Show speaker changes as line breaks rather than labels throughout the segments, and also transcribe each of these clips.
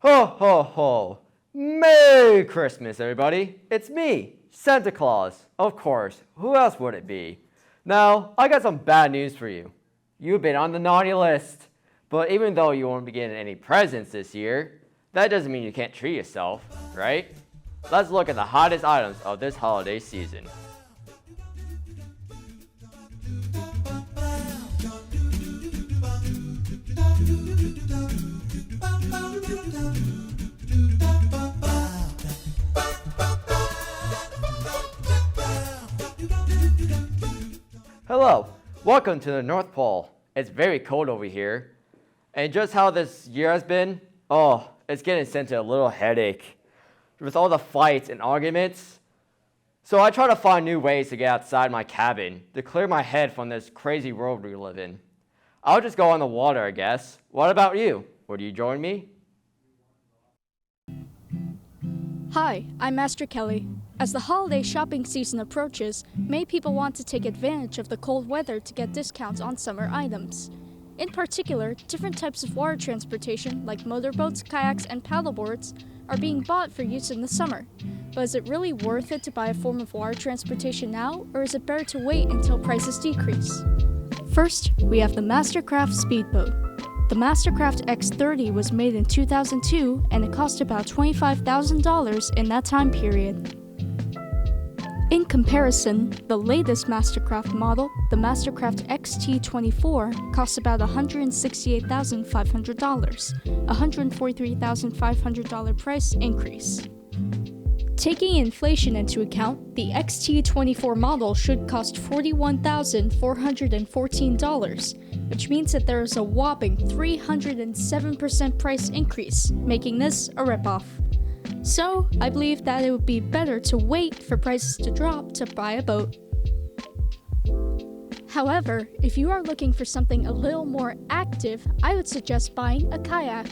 Ho ho ho! Merry Christmas, everybody! It's me, Santa Claus. Of course, who else would it be? Now, I got some bad news for you. You've been on the naughty list. But even though you won't be getting any presents this year, that doesn't mean you can't treat yourself, right? Let's look at the hottest items of this holiday season. Hello, welcome to the North Pole. It's very cold over here. And just how this year has been, it's getting sent to a little headache with all the fights and arguments. So I try to find new ways to get outside my cabin to clear my head from this crazy world we live in. I'll just go on the water, I guess. What about you? Would you join me?
Hi, I'm Master Kelly. As the holiday shopping season approaches, many people want to take advantage of the cold weather to get discounts on summer items. In particular, different types of water transportation, like motorboats, kayaks, and paddleboards, are being bought for use in the summer. But is it really worth it to buy a form of water transportation now, or is it better to wait until prices decrease? First, we have the Mastercraft Speedboat. The Mastercraft X30 was made in 2002, and it cost about $25,000 in that time period. In comparison, the latest Mastercraft model, the Mastercraft XT24, costs about $168,500, a $143,500 price increase. Taking inflation into account, the XT24 model should cost $41,414, which means that there is a whopping 307% price increase, making this a ripoff. So, I believe that it would be better to wait for prices to drop to buy a boat. However, if you are looking for something a little more active, I would suggest buying a kayak.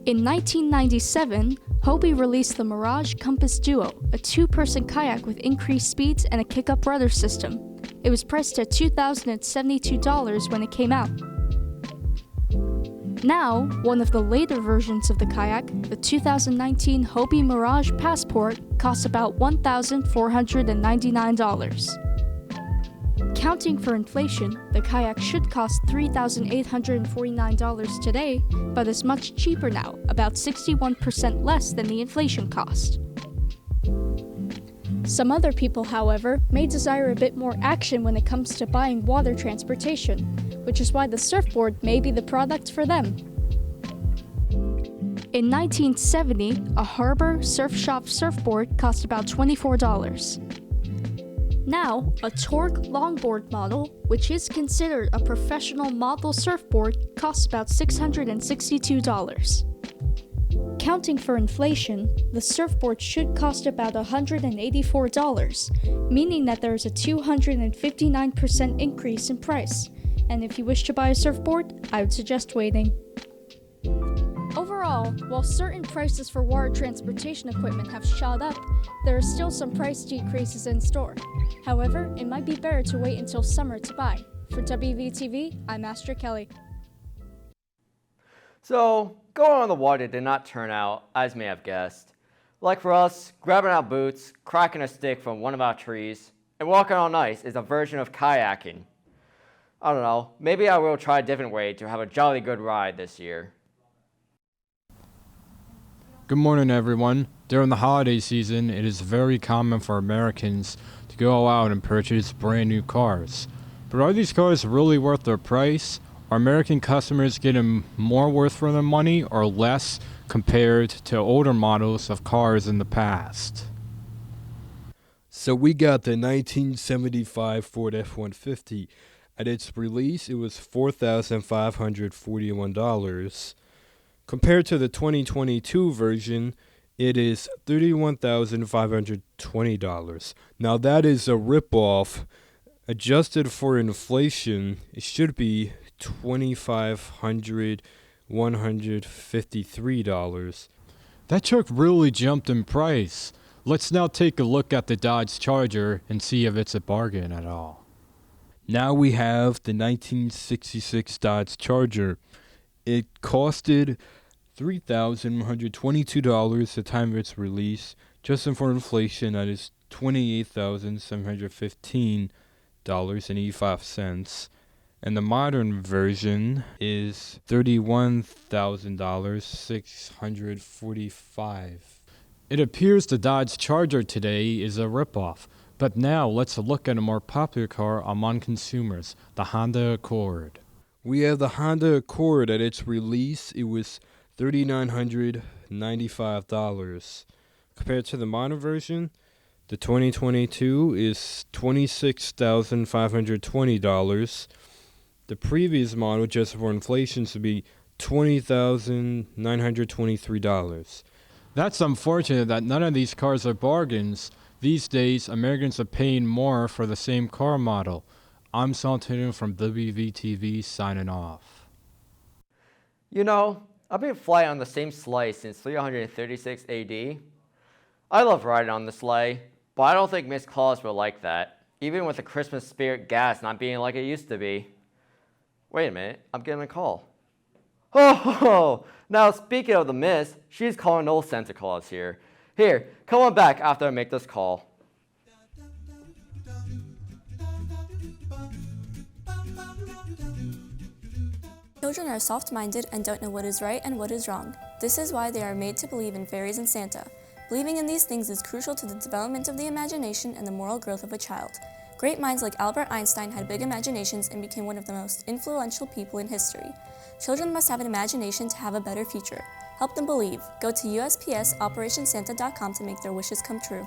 In 1997, Hobie released the Mirage Compass Duo, a two-person kayak with increased speeds and a kick-up rudder system. It was priced at $2,072 when it came out. Now, one of the later versions of the kayak, the 2019 Hobie Mirage Passport, costs about $1,499. Counting for inflation, the kayak should cost $3,849 today, but is much cheaper now, about 61% less than the inflation cost. Some other people, however, may desire a bit more action when it comes to buying water transportation, which is why the surfboard may be the product for them. In 1970, a Harbor Surf Shop surfboard cost about $24. Now, a Torque longboard model, which is considered a professional model surfboard, costs about $662. Counting for inflation, the surfboard should cost about $184, meaning that there is a 259% increase in price. And if you wish to buy a surfboard, I would suggest waiting. Overall, while certain prices for water transportation equipment have shot up, there are still some price decreases in store. However, it might be better to wait until summer to buy. For WVTV, I'm Master Kelly.
So, going on the water did not turn out as may have guessed. Like for us, grabbing our boots, cracking a stick from one of our trees, and walking on ice is a version of kayaking. I don't know, maybe I will try a different way to have a jolly good ride this year.
Good morning, everyone. During the holiday season, it is very common for Americans to go out and purchase brand new cars. But are these cars really worth their price? Are American customers getting more worth for their money or less compared to older models of cars in the past?
So we got the 1975 Ford F-150. At its release, it was $4,541. Compared to the 2022 version, it is $31,520. Now that is a ripoff. Adjusted for inflation, it should be $2,553.
That truck really jumped in price. Let's now take a look at the Dodge Charger and see if it's a bargain at all.
Now we have the 1966 Dodge Charger. It costed $3,122 at the time of its release. Just for inflation, that is $28,715.85. And the modern version is $31,645.
It appears the Dodge Charger today is a ripoff. But now let's look at a more popular car among consumers, the Honda Accord.
We have the Honda Accord. At its release, it was $3,995. Compared to the modern version, the 2022 is $26,520. The previous model, just for inflation, should be $20,923.
That's unfortunate that none of these cars are bargains. These days, Americans are paying more for the same car model. I'm Saltino from WVTV signing off.
You know, I've been flying on the same sleigh since 336 AD. I love riding on the sleigh, but I don't think Miss Claus will like that, even with the Christmas spirit gas not being like it used to be. Wait a minute, I'm getting a call. Oh, now speaking of the Miss, she's calling old Santa Claus here. Here, come on back after I make this call.
Children are soft-minded and don't know what is right and what is wrong. This is why they are made to believe in fairies and Santa. Believing in these things is crucial to the development of the imagination and the moral growth of a child. Great minds like Albert Einstein had big imaginations and became one of the most influential people in history. Children must have an imagination to have a better future. Help them believe. Go to USPSOperationSanta.com to make their wishes come true.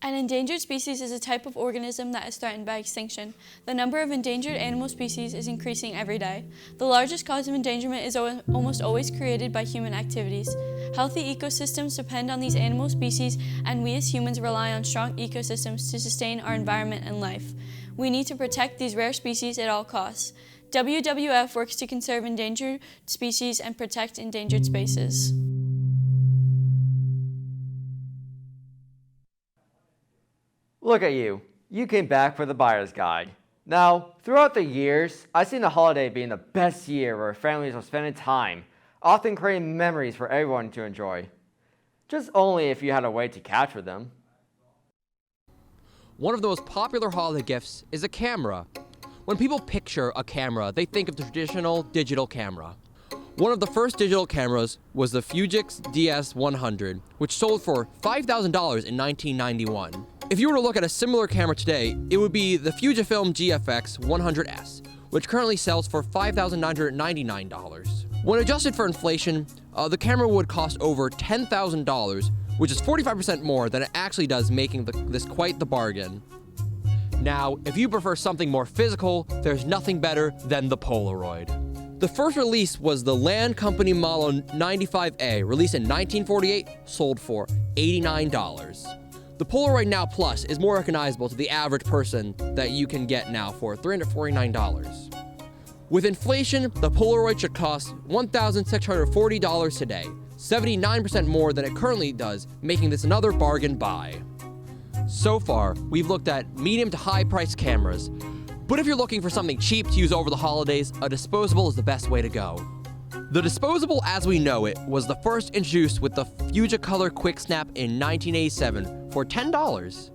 An endangered species is a type of organism that is threatened by extinction. The number of endangered animal species is increasing every day. The largest cause of endangerment is almost always created by human activities. Healthy ecosystems depend on these animal species, and we as humans rely on strong ecosystems to sustain our environment and life. We need to protect these rare species at all costs. WWF works to conserve endangered species and protect endangered spaces.
Look at you. You came back for the buyer's guide. Now, throughout the years, I've seen the holiday being the best year where families are spending time, often creating memories for everyone to enjoy. Just only if you had a way to capture them.
One of the most popular holiday gifts is a camera. When people picture a camera, they think of the traditional digital camera. One of the first digital cameras was the Fujix DS100, which sold for $5,000 in 1991. If you were to look at a similar camera today, it would be the Fujifilm GFX 100S, which currently sells for $5,999. When adjusted for inflation, the camera would cost over $10,000, which is 45% more than it actually does, making this quite the bargain. Now, if you prefer something more physical, there's nothing better than the Polaroid. The first release was the Land Company Model 95A, released in 1948, sold for $89. The Polaroid Now Plus is more recognizable to the average person that you can get now for $349. With inflation, the Polaroid should cost $1,640 today, 79% more than it currently does, making this another bargain buy. So far, we've looked at medium to high price cameras, but if you're looking for something cheap to use over the holidays, a disposable is the best way to go. The disposable as we know it was the first introduced with the Fujicolor QuickSnap in 1987 for $10.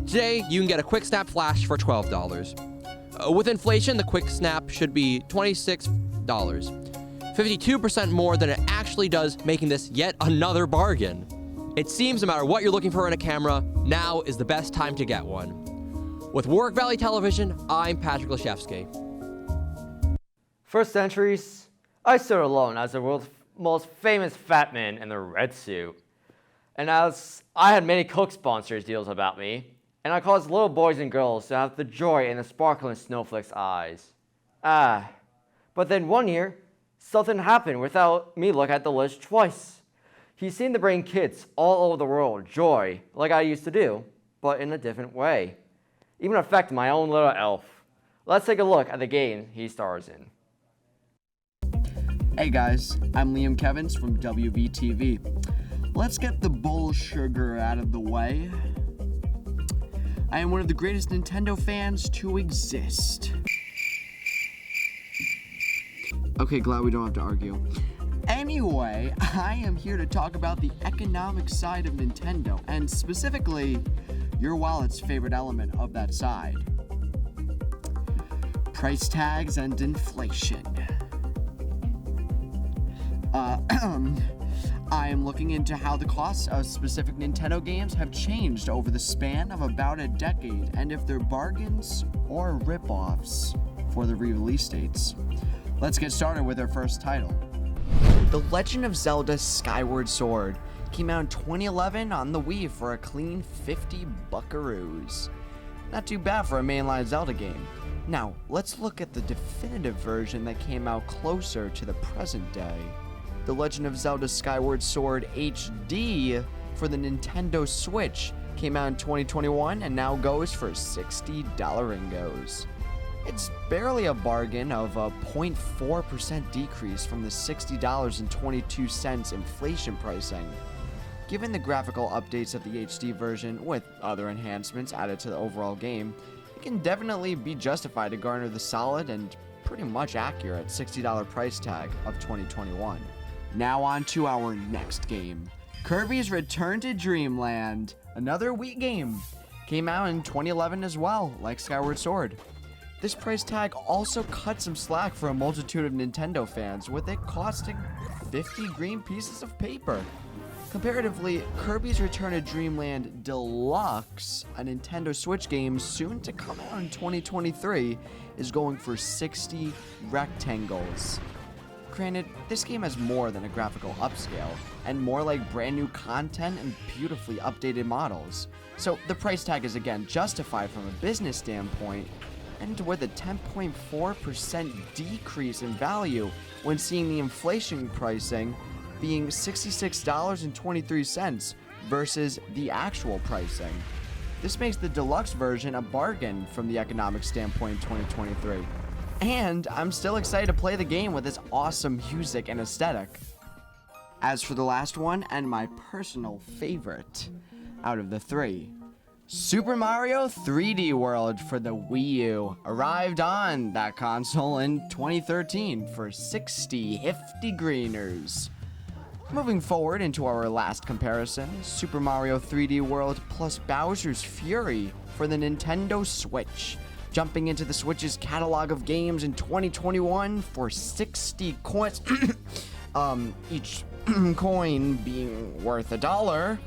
Today, you can get a QuickSnap Flash for $12. With inflation, the QuickSnap should be $26, 52% more than it actually does, making this yet another bargain. It seems no matter what you're looking for in a camera, now is the best time to get one. With Warwick Valley Television, I'm Patrick Leshevsky.
For centuries, I stood alone as the world's most famous fat man in the red suit. And as I had many Coke sponsors deals about me, and I caused little boys and girls to have the joy in the sparkling snowflakes' eyes. But then one year, something happened without me looking at the list twice. He seemed to bring kids all over the world joy like I used to do, but in a different way. Even affected my own little elf. Let's take a look at the game he stars in.
Hey guys, I'm Liam Kevins from WVTV. Let's get the bull sugar out of the way. I am one of the greatest Nintendo fans to exist. Okay, glad we don't have to argue. Anyway, I am here to talk about the economic side of Nintendo, and specifically, your wallet's favorite element of that side. Price tags and inflation. I am looking into how the costs of specific Nintendo games have changed over the span of about a decade, and if they're bargains or rip-offs for the re-release dates. Let's get started with our first title. The Legend of Zelda Skyward Sword came out in 2011 on the Wii for a clean 50 buckaroos. Not too bad for a mainline Zelda game. Now, let's look at the definitive version that came out closer to the present day. The Legend of Zelda Skyward Sword HD for the Nintendo Switch came out in 2021 and now goes for $60 ringos. It's barely a bargain of a 0.4% decrease from the $60.22 inflation pricing. Given the graphical updates of the HD version with other enhancements added to the overall game, it can definitely be justified to garner the solid and pretty much accurate $60 price tag of 2021. Now on to our next game. Kirby's Return to Dreamland, another Wii game, came out in 2011 as well, like Skyward Sword. This price tag also cut some slack for a multitude of Nintendo fans, with it costing 50 green pieces of paper. Comparatively, Kirby's Return to Dreamland Deluxe, a Nintendo Switch game soon to come out in 2023, is going for 60 rectangles. Granted, this game has more than a graphical upscale, and more like brand new content and beautifully updated models. So the price tag is again justified from a business standpoint, and with a 10.4% decrease in value when seeing the inflation pricing being $66.23 versus the actual pricing. This makes the deluxe version a bargain from the economic standpoint in 2023. And I'm still excited to play the game with its awesome music and aesthetic. As for the last one, and my personal favorite out of the three, Super Mario 3D World for the Wii U arrived on that console in 2013 for 60 hefty greeners. Moving forward into our last comparison, Super Mario 3D World plus Bowser's Fury for the Nintendo Switch, jumping into the Switch's catalog of games in 2021 for 60 coins, each coin being worth $1.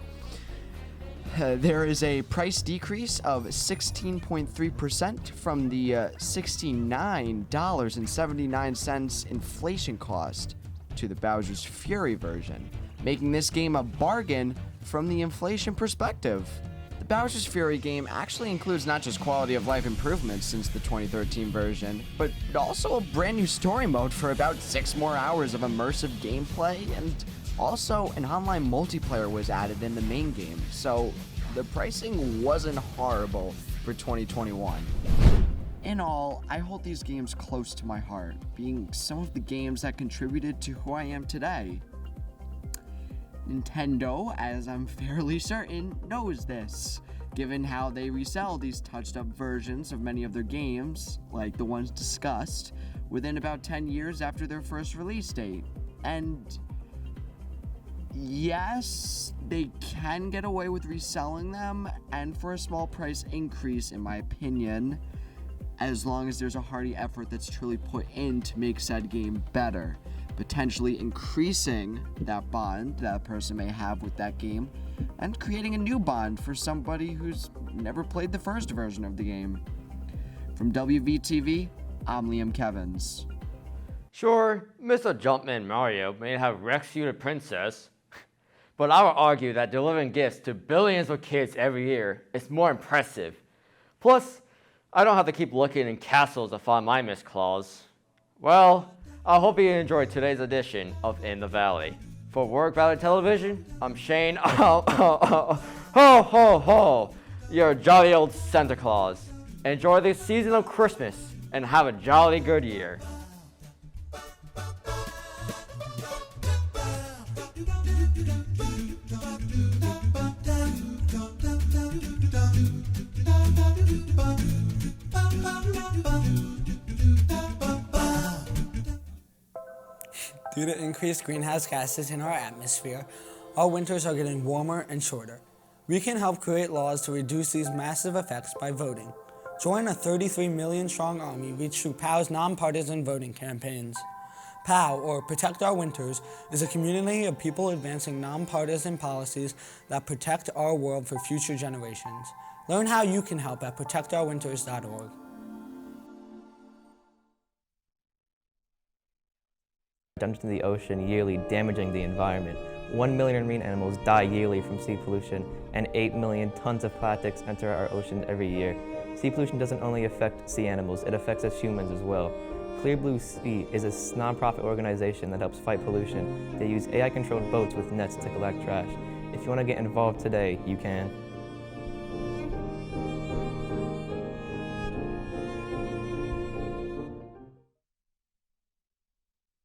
There is a price decrease of 16.3% from the $69.79 inflation cost to the Bowser's Fury version, making this game a bargain from the inflation perspective. The Bowser's Fury game actually includes not just quality of life improvements since the 2013 version, but also a brand new story mode for about 6 more hours of immersive gameplay, and also an online multiplayer was added in the main game, so the pricing wasn't horrible for 2021. In all, I hold these games close to my heart, being some of the games that contributed to who I am today. Nintendo, as I'm fairly certain, knows this, given how they resell these touched-up versions of many of their games, like the ones discussed, within about 10 years after their first release date. And yes, they can get away with reselling them, and for a small price increase, in my opinion, as long as there's a hearty effort that's truly put in to make said game better, potentially increasing that bond that a person may have with that game, and creating a new bond for somebody who's never played the first version of the game. From WVTV, I'm Liam Kevins.
Sure, Mr. Jumpman Mario may have rescued a princess, but I would argue that delivering gifts to billions of kids every year is more impressive. Plus, I don't have to keep looking in castles to find my Miss Claus. Well, I hope you enjoyed today's edition of In the Valley. For Work Valley Television, I'm Shane. Ho, ho, ho, your jolly old Santa Claus. Enjoy the season of Christmas and have a jolly good year.
Da da Due to increased greenhouse gases in our atmosphere, our winters are getting warmer and shorter. We can help create laws to reduce these massive effects by voting. Join a 33 million strong army reached through POW's nonpartisan voting campaigns. POW, or Protect Our Winters, is a community of people advancing nonpartisan policies that protect our world for future generations. Learn how you can help at protectourwinters.org.
Dumped into the ocean yearly, damaging the environment. 1 million marine animals die yearly from sea pollution, and 8 million tons of plastics enter our oceans every year. Sea pollution doesn't only affect sea animals, it affects us humans as well. Clear Blue Sea is a non-profit organization that helps fight pollution. They use AI-controlled boats with nets to collect trash. If you want to get involved today, you can.